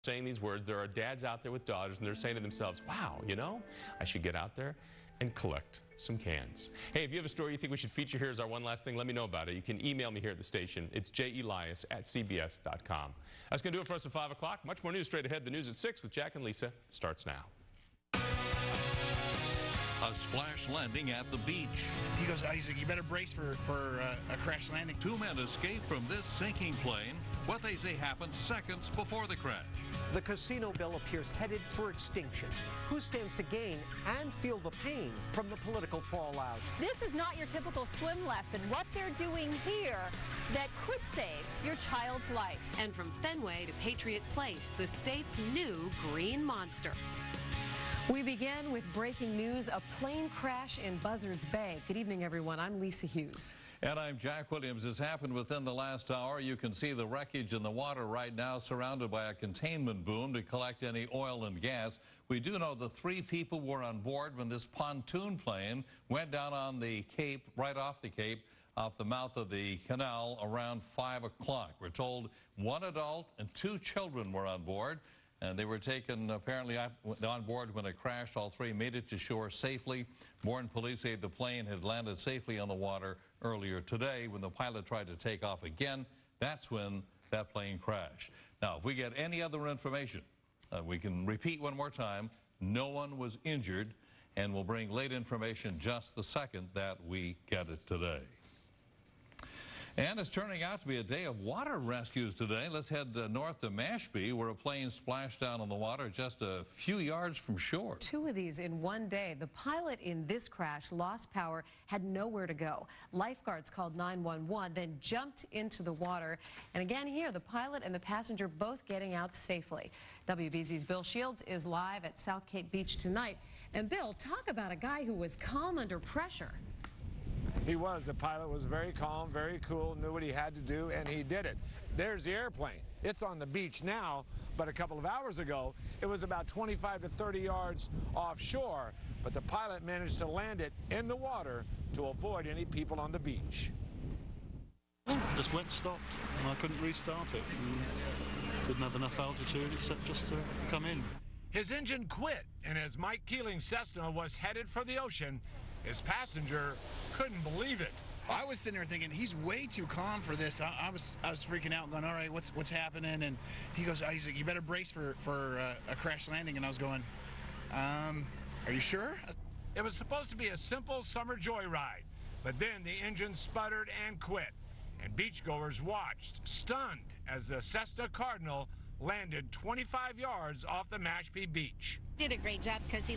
saying these words. There are dads out there with daughters, and they're saying to themselves, wow, you know, I should get out there and collect some cans. Hey, if you have a story you think we should feature here as our one last thing, let me know about it. You can email me here at the station. It's jelias@cbs.com. That's going to do it for us at 5 o'clock. Much more news straight ahead. The news at 6 with Jack and Lisa starts now. A splash landing at the beach. He goes, Isaac, you better brace for a crash landing. 2 men escaped from this sinking plane. What they say happened seconds before the crash. The casino bill appears headed for extinction. Who stands to gain and feel the pain from the political fallout? This is not your typical swim lesson. What they're doing here that could save your child's life. And from Fenway to Patriot Place, the state's new green monster. We begin with breaking news, a plane crash in Buzzards Bay. Good evening, everyone. I'm Lisa Hughes. And I'm Jack Williams. This happened within the last hour. You can see the wreckage in the water right now, surrounded by a containment boom to collect any oil and gas. We do know the 3 people were on board when this pontoon plane went down on the Cape, right off the Cape, off the mouth of the canal around 5 o'clock. We're told 1 adult and 2 children were on board. And they were taken apparently on board when it crashed. All 3 made it to shore safely. Bourne police say the plane had landed safely on the water earlier today. When the pilot tried to take off again, that's when that plane crashed. Now, if we get any other information, we can repeat one more time. No one was injured, and we'll bring late information just the second that we get it today. And it's turning out to be a day of water rescues today. Let's head north to Mashpee, where a plane splashed down on the water just a few yards from shore. 2 of these in one day. The pilot in this crash lost power, had nowhere to go. Lifeguards called 911, then jumped into the water. And again here, the pilot and the passenger both getting out safely. WBZ's Bill Shields is live at South Cape Beach tonight. And Bill, talk about a guy who was calm under pressure. He was. The pilot was very calm, very cool, knew what he had to do, and he did it. There's the airplane. It's on the beach now, but a couple of hours ago, it was about 25 to 30 yards offshore, but the pilot managed to land it in the water to avoid any people on the beach. Just went, stopped, and I couldn't restart it. Didn't have enough altitude except just to come in. His engine quit, and as Mike Keeling's Cessna was headed for the ocean, his passenger couldn't believe it. I was sitting there thinking, he's way too calm for this. I was freaking out, going, all right, what's happening? And he goes, Isaac, you better brace for a crash landing. And I was going, are you sure? It was supposed to be a simple summer joyride, but then the engine sputtered and quit, and beachgoers watched, stunned, as the Cessna Cardinal landed 25 yards off the Mashpee beach. Did a great job because he